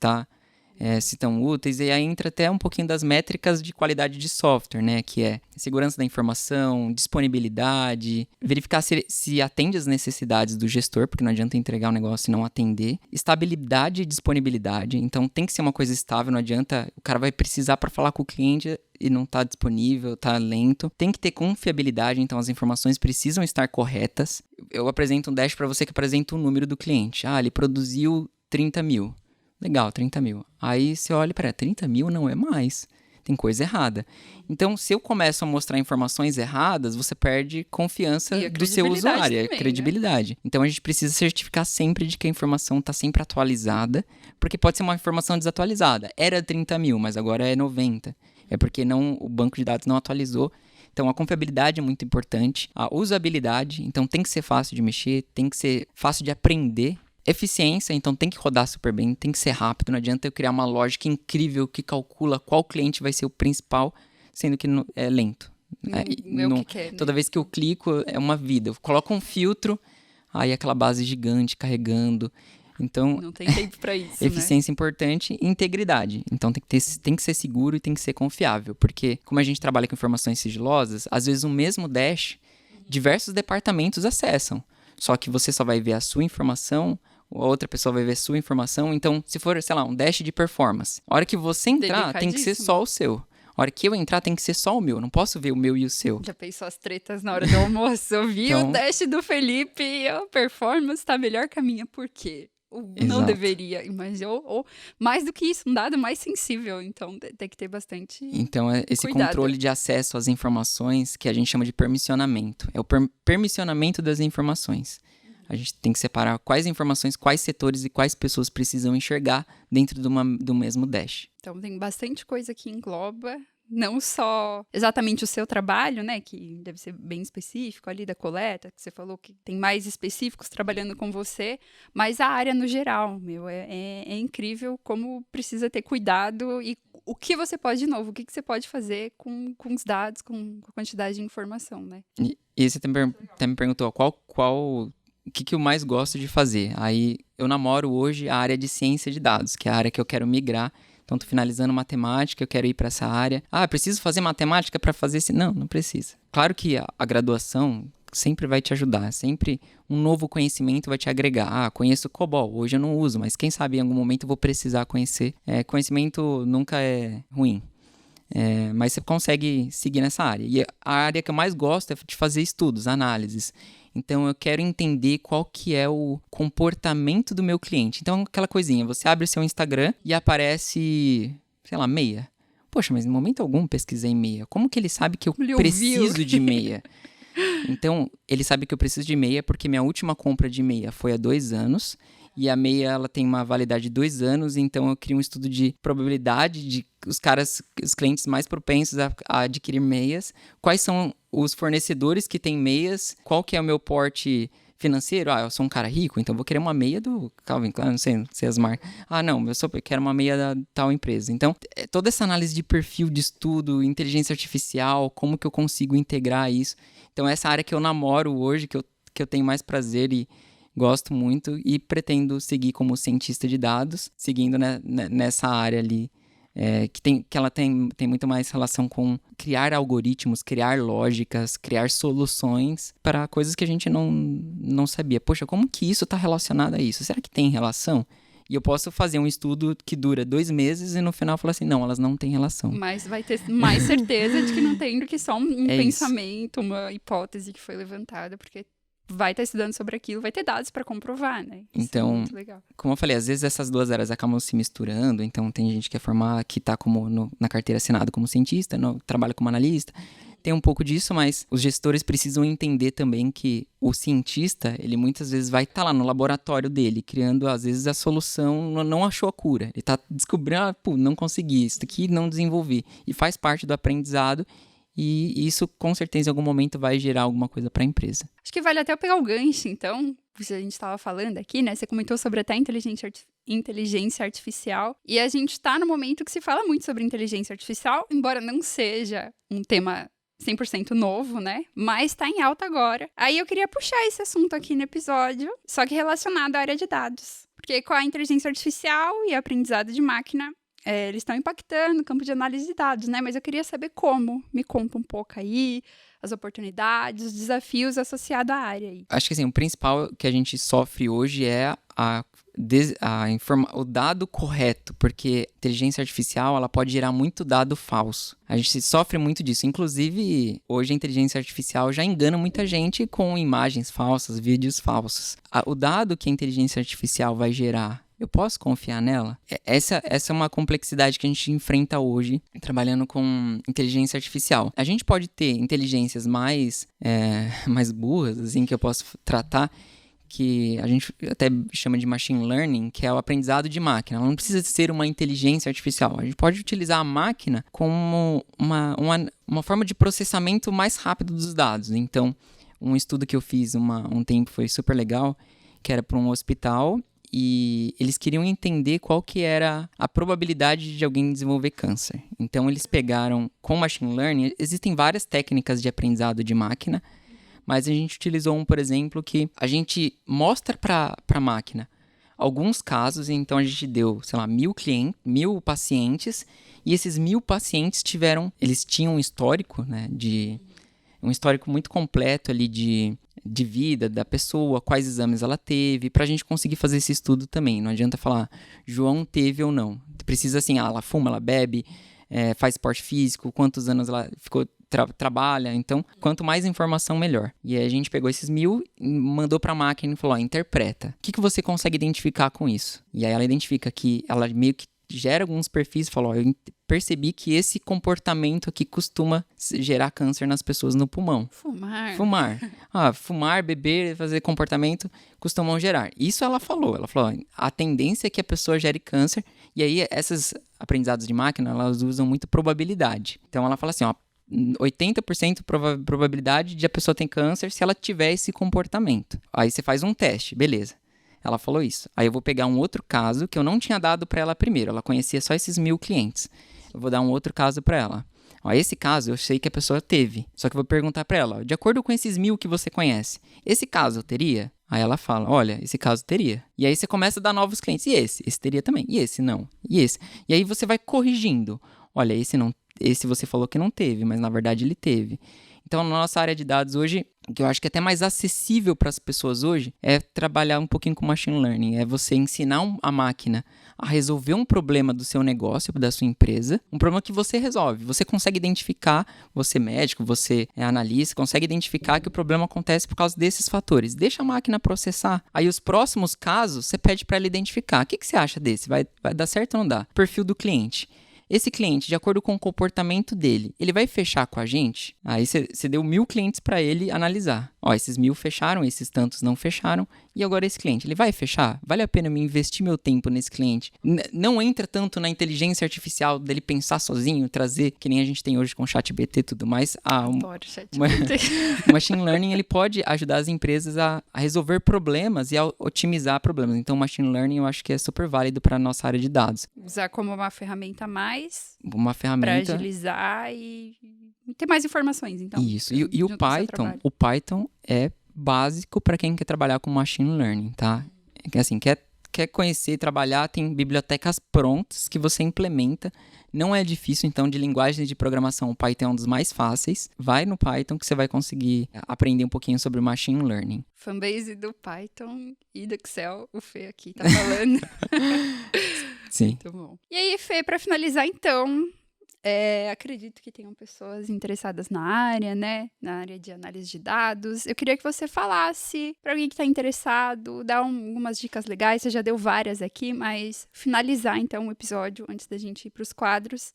estão úteis. E aí entra até um pouquinho das métricas de qualidade de software, né? Que é segurança da informação, disponibilidade, verificar se atende às necessidades do gestor, porque não adianta entregar um negócio e não atender. Estabilidade e disponibilidade. Então, tem que ser uma coisa estável, não adianta... O cara vai precisar para falar com o cliente e não tá disponível, tá lento. Tem que ter confiabilidade, então as informações precisam estar corretas. Eu apresento um dash para você que apresenta o número do cliente. Ele produziu 30 mil. Legal, 30 mil. Aí você olha, 30 mil não é mais. Tem coisa errada. Então, se eu começo a mostrar informações erradas, você perde confiança do seu usuário, a credibilidade. Né? Então, a gente precisa certificar sempre de que a informação está sempre atualizada, porque pode ser uma informação desatualizada. Era 30 mil, mas agora é 90. É porque o banco de dados não atualizou. Então, a confiabilidade é muito importante. A usabilidade, então tem que ser fácil de mexer, tem que ser fácil de aprender. Eficiência, então tem que rodar super bem, tem que ser rápido. Não adianta eu criar uma lógica incrível que calcula qual cliente vai ser o principal, sendo que é lento. Toda vez que eu clico, é uma vida. Eu coloco um filtro, aí aquela base gigante carregando. Então, não tem tempo para isso, eficiência importante e integridade. Então, tem que ser seguro e tem que ser confiável. Porque, como a gente trabalha com informações sigilosas, às vezes o mesmo dash, diversos departamentos acessam. Só que você só vai ver a sua informação, a outra pessoa vai ver a sua informação. Então, se for, sei lá, um dash de performance, a hora que você entrar, tem que ser só o seu. A hora que eu entrar, tem que ser só o meu. Não posso ver o meu e o seu. Já pensou as tretas na hora do almoço? Eu vi o dash do Felipe e a performance tá melhor que a minha. Por quê? Não deveria, mas mais do que isso, um dado mais sensível, então tem que ter bastante Então, esse cuidado. Controle de acesso às informações que a gente chama de permissionamento. É o permissionamento das informações. A gente tem que separar quais informações, quais setores e quais pessoas precisam enxergar dentro do mesmo dash. Então, tem bastante coisa que engloba, não só exatamente o seu trabalho, né, que deve ser bem específico ali da coleta, que você falou que tem mais específicos trabalhando com você, mas a área no geral, é incrível como precisa ter cuidado e o que você pode, de novo, o que você pode fazer com os dados, com a quantidade de informação, né? E você até me perguntou o que eu mais gosto de fazer. Aí eu namoro hoje a área de ciência de dados, que é a área que eu quero migrar. Então, estou finalizando matemática, eu quero ir para essa área. Preciso fazer matemática para fazer esse... Não precisa. Claro que a graduação sempre vai te ajudar. Sempre um novo conhecimento vai te agregar. Conheço COBOL, hoje eu não uso, mas quem sabe em algum momento eu vou precisar conhecer. Conhecimento nunca é ruim. Mas você consegue seguir nessa área. E a área que eu mais gosto é de fazer estudos, análises. Então, eu quero entender qual que é o comportamento do meu cliente. Então, aquela coisinha, você abre o seu Instagram e aparece, sei lá, meia. Poxa, mas em momento algum pesquisei meia. Como que ele sabe que eu preciso de meia? Então, ele sabe que eu preciso de meia porque minha última compra de meia foi há 2 anos. E a meia, ela tem uma validade de 2 anos, então eu crio um estudo de probabilidade de os clientes mais propensos a adquirir meias. Quais são os fornecedores que têm meias? Qual que é o meu porte financeiro? Eu sou um cara rico, então vou querer uma meia do Calvin Klein, não sei as marcas. Não, eu quero uma meia da tal empresa. Então, toda essa análise de perfil de estudo, inteligência artificial, como que eu consigo integrar isso? Então, essa área que eu namoro hoje, que eu tenho mais prazer e gosto muito e pretendo seguir como cientista de dados, seguindo nessa área ali, que ela tem muito mais relação com criar algoritmos, criar lógicas, criar soluções para coisas que a gente não sabia. Poxa, como que isso está relacionado a isso? Será que tem relação? E eu posso fazer um estudo que dura 2 meses e no final falar assim, não, elas não têm relação. Mas vai ter mais certeza de que não tem do que só um pensamento, uma hipótese que foi levantada, porque vai estar estudando sobre aquilo, vai ter dados para comprovar, né? Isso então, é muito legal. Como eu falei, às vezes essas 2 áreas acabam se misturando, então tem gente que quer formar, que está na carteira assinada como cientista, trabalha como analista, tem um pouco disso, mas os gestores precisam entender também que o cientista, ele muitas vezes vai estar lá no laboratório dele, criando, às vezes, a solução, não achou a cura. Ele está descobrindo, não consegui, isso aqui não desenvolvi. E faz parte do aprendizado. E isso, com certeza, em algum momento vai gerar alguma coisa para a empresa. Acho que vale até eu pegar o gancho, então, porque a gente estava falando aqui, né? Você comentou sobre até inteligência artificial. E a gente está no momento que se fala muito sobre inteligência artificial, embora não seja um tema 100% novo, né? Mas está em alta agora. Aí eu queria puxar esse assunto aqui no episódio, só que relacionado à área de dados. Porque com a inteligência artificial e aprendizado de máquina, eles estão impactando o campo de análise de dados, né? Mas eu queria saber como. Me conta um pouco aí, as oportunidades, os desafios associados à área aí. Acho que assim, o principal que a gente sofre hoje é o dado correto, porque a inteligência artificial ela pode gerar muito dado falso. A gente sofre muito disso. Inclusive, hoje a inteligência artificial já engana muita gente com imagens falsas, vídeos falsos. O dado que a inteligência artificial vai gerar, eu posso confiar nela? Essa é uma complexidade que a gente enfrenta hoje, trabalhando com inteligência artificial. A gente pode ter inteligências mais burras, assim, que eu posso tratar, que a gente até chama de machine learning, que é o aprendizado de máquina. Ela não precisa ser uma inteligência artificial. A gente pode utilizar a máquina como uma forma de processamento mais rápido dos dados. Então, um estudo que eu fiz um tempo foi super legal, que era para um hospital, e eles queriam entender qual que era a probabilidade de alguém desenvolver câncer. Então, eles pegaram, com machine learning, existem várias técnicas de aprendizado de máquina, mas a gente utilizou por exemplo, que a gente mostra para a máquina alguns casos, então a gente deu, 1.000 pacientes, e esses 1.000 pacientes eles tinham um histórico, né, um histórico muito completo ali de vida da pessoa, quais exames ela teve, pra gente conseguir fazer esse estudo também. Não adianta falar, João teve ou não. Precisa assim, ela fuma, ela bebe, faz esporte físico, quantos anos ela ficou trabalha, então quanto mais informação melhor. E aí a gente pegou esses 1.000, mandou pra máquina e falou, interpreta. O que você consegue identificar com isso? E aí ela identifica que ela meio que gera alguns perfis e falou, eu percebi que esse comportamento aqui costuma gerar câncer nas pessoas no pulmão. Fumar. Fumar, beber, fazer comportamento costumam gerar. Isso ela falou, a tendência é que a pessoa gere câncer, e aí esses aprendizados de máquina, elas usam muito probabilidade. Então ela fala assim, 80% probabilidade de a pessoa ter câncer se ela tiver esse comportamento. Aí você faz um teste, beleza. Ela falou isso. Aí eu vou pegar um outro caso que eu não tinha dado para ela primeiro. Ela conhecia só esses 1.000 clientes. Eu vou dar um outro caso para ela. Esse caso eu sei que a pessoa teve. Só que eu vou perguntar para ela, de acordo com esses 1.000 que você conhece, esse caso eu teria? Aí ela fala, olha, esse caso teria. E aí você começa a dar novos clientes. E esse? Esse teria também. E esse não. E esse? E aí você vai corrigindo. Olha, esse não. Esse você falou que não teve, mas na verdade ele teve. Então, na nossa área de dados hoje, o que eu acho que é até mais acessível para as pessoas hoje é trabalhar um pouquinho com machine learning. É você ensinar a máquina a resolver um problema do seu negócio, da sua empresa, um problema que você resolve. Você consegue identificar, você médico, você é analista, consegue identificar que o problema acontece por causa desses fatores. Deixa a máquina processar. Aí os próximos casos, você pede para ela identificar. O que você acha desse? Vai dar certo ou não dá? Perfil do cliente. Esse cliente, de acordo com o comportamento dele, ele vai fechar com a gente? Aí você deu 1.000 clientes para ele analisar. Esses 1.000 fecharam, esses tantos não fecharam. E agora esse cliente, ele vai fechar? Vale a pena me investir meu tempo nesse cliente? Não entra tanto na inteligência artificial dele pensar sozinho, trazer, que nem a gente tem hoje com o ChatGPT e tudo mais. Adoro ChatGPT. O machine learning, ele pode ajudar as empresas a resolver problemas e a otimizar problemas. Então, o machine learning eu acho que é super válido para a nossa área de dados. Usar como uma ferramenta a mais. Uma ferramenta para agilizar e ter mais informações, então. Isso. E o Python é básico para quem quer trabalhar com machine learning, tá? Assim, quer conhecer e trabalhar, tem bibliotecas prontas que você implementa. Não é difícil, então, de linguagem de programação, o Python é um dos mais fáceis. Vai no Python que você vai conseguir aprender um pouquinho sobre machine learning. Fanbase do Python e do Excel, o Fê aqui tá falando. Sim. Muito bom. E aí, Fê, para finalizar, então, acredito que tenham pessoas interessadas na área, né? Na área de análise de dados. Eu queria que você falasse para alguém que está interessado, dar algumas dicas legais. Você já deu várias aqui, mas finalizar, então, o episódio antes da gente ir para os quadros.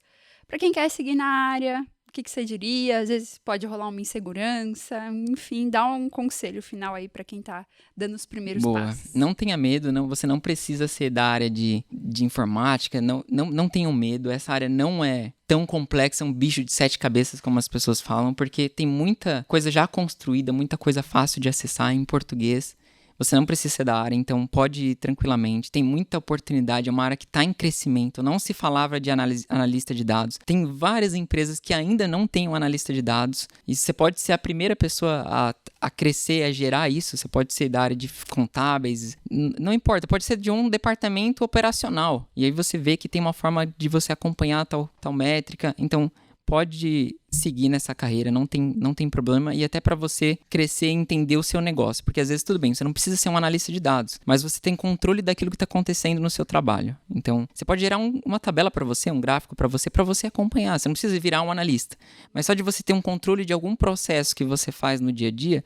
Para quem quer seguir na área, que você diria? Às vezes pode rolar uma insegurança, enfim, dá um conselho final aí para quem tá dando os primeiros passos. Não tenha medo, você não precisa ser da área de informática, não tenham medo, essa área não é tão complexa, um bicho de 7 cabeças como as pessoas falam, porque tem muita coisa já construída, muita coisa fácil de acessar em português. Você não precisa ser da área, então pode ir tranquilamente. Tem muita oportunidade, é uma área que está em crescimento. Não se falava de analista de dados. Tem várias empresas que ainda não têm um analista de dados. E você pode ser a primeira pessoa a crescer, a gerar isso. Você pode ser da área de contábeis. Não importa, pode ser de um departamento operacional. E aí você vê que tem uma forma de você acompanhar tal métrica. Então, pode seguir nessa carreira, não tem problema, e até para você crescer e entender o seu negócio, porque às vezes tudo bem, você não precisa ser um analista de dados, mas você tem controle daquilo que está acontecendo no seu trabalho. Então, você pode gerar uma tabela para você, um gráfico para você acompanhar, você não precisa virar um analista, mas só de você ter um controle de algum processo que você faz no dia a dia,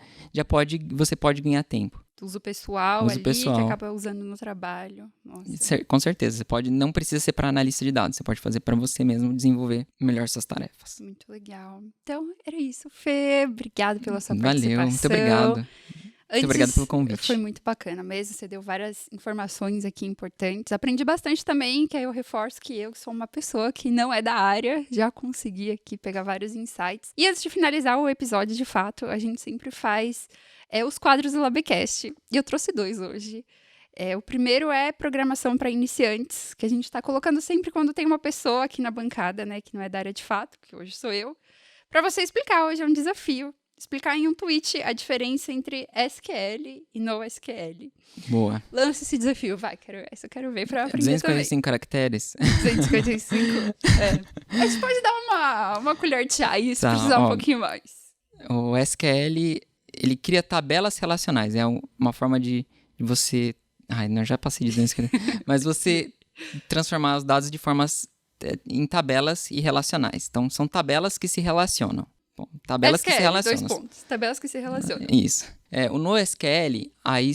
você pode ganhar tempo. Uso pessoal que acaba usando no trabalho. Nossa. Com certeza, você não precisa ser para analista de dados, você pode fazer para você mesmo desenvolver melhor suas tarefas. Muito legal. Então, era isso, Fê. Obrigada pela sua participação. Valeu, muito obrigado. Muito obrigado pelo convite. Foi muito bacana mesmo, você deu várias informações aqui importantes. Aprendi bastante também, que aí eu reforço que eu sou uma pessoa que não é da área, já consegui aqui pegar vários insights. E antes de finalizar o episódio, de fato, a gente sempre faz os quadros do Labcast. E eu trouxe 2 hoje. O primeiro é programação para iniciantes, que a gente está colocando sempre quando tem uma pessoa aqui na bancada, né, que não é da área de fato, que hoje sou eu, para você explicar. Hoje é um desafio. Explicar em um tweet a diferença entre SQL e NoSQL. Boa. Lança esse desafio, vai, eu quero ver para aprender 255 também. caracteres. 255, A gente pode dar uma colher de chá aí, se precisar um pouquinho mais. O SQL, ele cria tabelas relacionais. É uma forma de você... não, já passei de 250. Mas você transformar os dados de formas em tabelas e relacionais. Então, são tabelas que se relacionam. Bom, tabelas SQL, que se relacionam. 2 pontos. Tabelas que se relacionam. Isso. O NoSQL, aí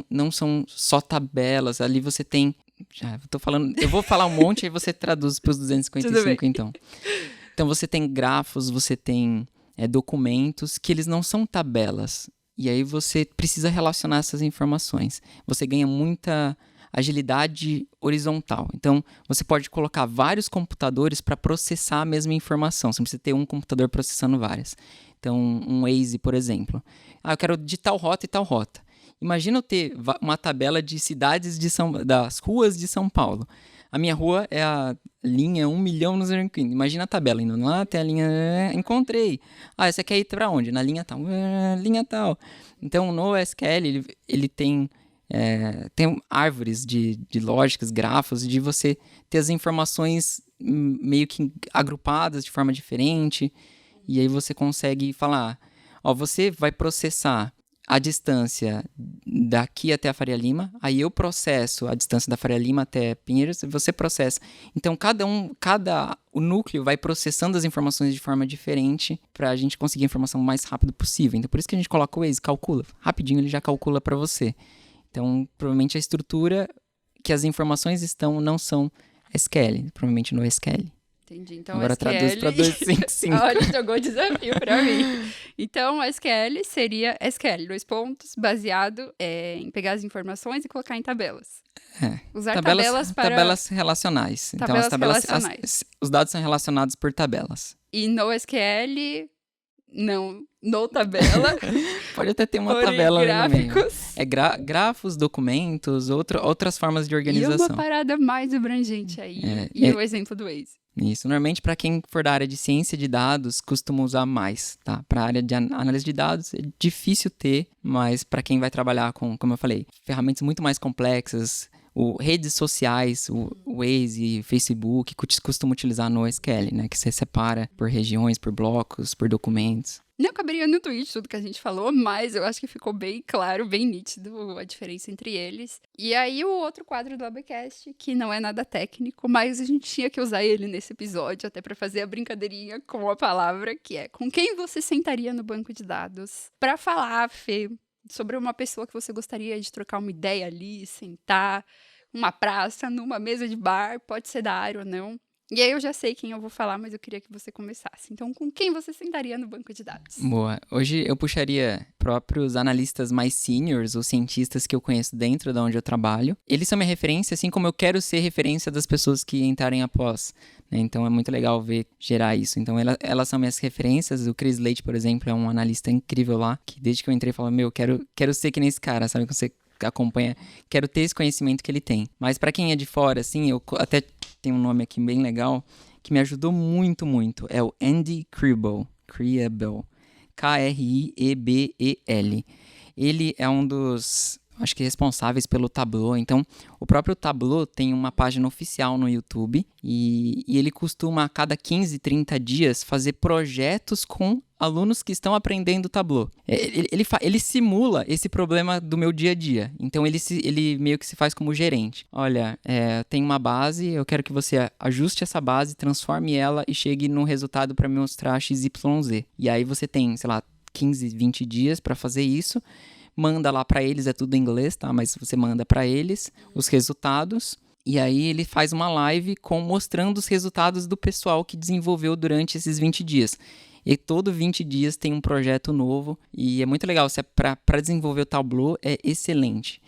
não são só tabelas. Ali você tem... eu vou falar um monte, aí você traduz para os 255, então. Então, você tem grafos, você tem documentos, que eles não são tabelas. E aí você precisa relacionar essas informações. Você ganha muita agilidade horizontal. Então, você pode colocar vários computadores para processar a mesma informação. Você não precisa ter um computador processando várias. Então, um Waze, por exemplo. Eu quero de tal rota e tal rota. Imagina eu ter uma tabela de cidades das ruas de São Paulo. A minha rua é a linha 1 milhão no 0,15. Imagina a tabela indo lá, tem a linha... Encontrei. Você quer ir para onde? Na linha tal. Linha tal. Então, no SQL, ele tem árvores de lógicas, grafos, de você ter as informações meio que agrupadas de forma diferente. E aí você consegue falar, você vai processar a distância daqui até a Faria Lima, aí eu processo a distância da Faria Lima até Pinheiros, e você processa. Então, o núcleo vai processando as informações de forma diferente para a gente conseguir a informação o mais rápido possível. Então, por isso que a gente coloca o Waze, calcula. Rapidinho ele já calcula para você. Então, provavelmente a estrutura que as informações estão não são SQL, provavelmente no SQL. Entendi. Então, agora SQL... traduz para 255. Olha, jogou desafio para mim. Então, SQL seria SQL, 2 pontos, baseado em pegar as informações e colocar em tabelas. Usar tabelas para... Tabelas relacionais. Tabelas relacionais. Os dados são relacionados por tabelas. E no SQL... Não, no tabela. Pode até ter uma tabela ali no meio. É grafos, documentos, outras formas de organização. E uma parada mais abrangente aí. O exemplo do Waze. Isso. Normalmente, para quem for da área de ciência de dados, costuma usar mais, tá? Para a área de análise de dados, é difícil ter, mas para quem vai trabalhar com, como eu falei, ferramentas muito mais complexas, redes sociais, o Waze, Facebook, costuma utilizar no SQL, né? Que você separa por regiões, por blocos, por documentos. Não caberia no tweet tudo que a gente falou, mas eu acho que ficou bem claro, bem nítido a diferença entre eles. E aí o outro quadro do Labcast, que não é nada técnico, mas a gente tinha que usar ele nesse episódio, até para fazer a brincadeirinha com a palavra, que é: com quem você sentaria no banco de dados para falar, Fê, sobre uma pessoa que você gostaria de trocar uma ideia ali, sentar, uma praça, numa mesa de bar, pode ser da área ou não. E aí eu já sei quem eu vou falar, mas eu queria que você começasse. Então, com quem você sentaria no banco de dados? Boa. Hoje eu puxaria próprios analistas mais seniors, ou cientistas que eu conheço dentro de onde eu trabalho. Eles são minha referência, assim como eu quero ser referência das pessoas que entrarem após. Né? Então é muito legal ver gerar isso. Então elas são minhas referências. O Chris Leite, por exemplo, é um analista incrível lá, que desde que eu entrei fala, quero ser que nem esse cara, sabe? Quando você acompanha, quero ter esse conhecimento que ele tem. Mas pra quem é de fora, assim, eu até tenho um nome aqui bem legal, que me ajudou muito, muito. É o Andy Kriebel. Kriebel. Kriebel. Ele é um dos, acho que responsáveis pelo Tableau. Então, o próprio Tableau tem uma página oficial no YouTube e ele costuma, a cada 15, 30 dias, fazer projetos com alunos que estão aprendendo Tableau. Ele simula esse problema do meu dia a dia. Então, ele meio que se faz como gerente. Olha, tem uma base, eu quero que você ajuste essa base, transforme ela e chegue num resultado para me mostrar XYZ. E aí você tem, sei lá, 15, 20 dias para fazer isso. Manda lá para eles, é tudo em inglês, tá? Mas você manda para eles os resultados. E aí ele faz uma live mostrando os resultados do pessoal que desenvolveu durante esses 20 dias. E todo 20 dias tem um projeto novo e é muito legal. Para desenvolver o Tableau é excelente.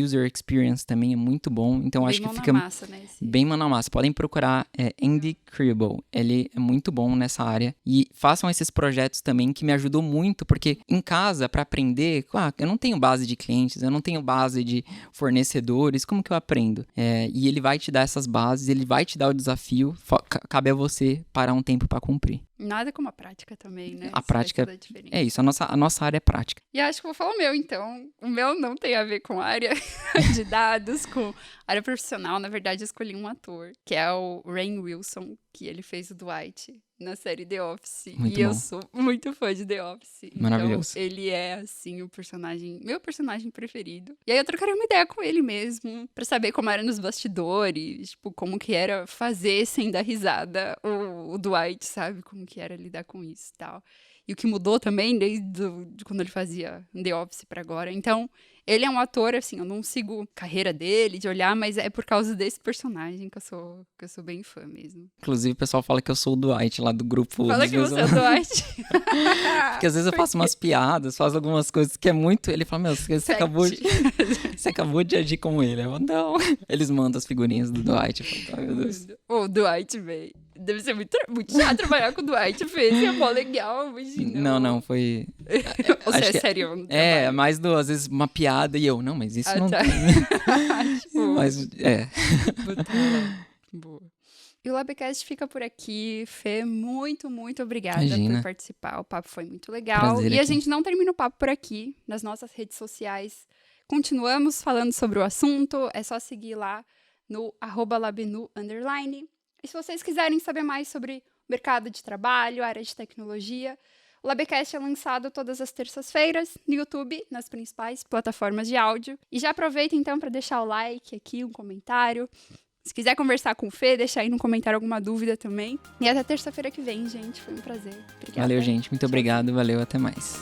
User Experience também é muito bom. Então acho que fica massa, né, bem mão na massa. Podem procurar Andy Kriebel. Ele é muito bom nessa área. E façam esses projetos também que me ajudou muito, porque em casa, para aprender, eu não tenho base de clientes, eu não tenho base de fornecedores, como que eu aprendo? E ele vai te dar essas bases, ele vai te dar o desafio, cabe a você parar um tempo para cumprir. Nada como a prática também, né? A prática é isso, a nossa área é prática. E acho que vou falar o meu, então. O meu não tem a ver com área de dados, com área profissional. Na verdade, eu escolhi um ator, que é o Rainn Wilson, que ele fez o Dwight na série The Office. Muito e bom. Eu sou muito fã de The Office. Maravilhoso. Então, ele é, assim, meu personagem preferido. E aí eu trocaria uma ideia com ele mesmo, pra saber como era nos bastidores, tipo, como que era fazer sem dar risada o Dwight, sabe? Como que era lidar com isso e tal. E o que mudou também desde de quando ele fazia The Office pra agora. Então, ele é um ator, assim, eu não sigo a carreira dele, de olhar, mas é por causa desse personagem que eu sou bem fã mesmo. Inclusive, o pessoal fala que eu sou o Dwight lá do grupo. Fala que você é o Dwight. Porque às vezes eu faço umas piadas, faço algumas coisas que é muito... Ele fala, você acabou de agir como ele. Eu falo, não. Eles mandam as figurinhas do Dwight. Eu falo, meu Deus. O Dwight, velho. Deve ser muito chato trabalhar com o Dwight, fez. É mó legal, imagina. Não, foi... Ou seja, é sério. Mais às vezes uma piada e eu, não, mas isso não tá. tem. Tipo, mas, Boa. E o Labcast fica por aqui. Fê, muito, muito obrigada por participar. O papo foi muito legal. Prazer e aqui. A gente não termina o papo por aqui. Nas nossas redes sociais, continuamos falando sobre o assunto. É só seguir lá no @labnu_. E se vocês quiserem saber mais sobre o mercado de trabalho, área de tecnologia, o Labcast é lançado todas as terças-feiras no YouTube, nas principais plataformas de áudio. E já aproveita então para deixar o like aqui, um comentário. Se quiser conversar com o Fê, deixa aí no comentário alguma dúvida também. E até terça-feira que vem, gente. Foi um prazer. Obrigada. Valeu, gente. Muito obrigado. Valeu. Até mais.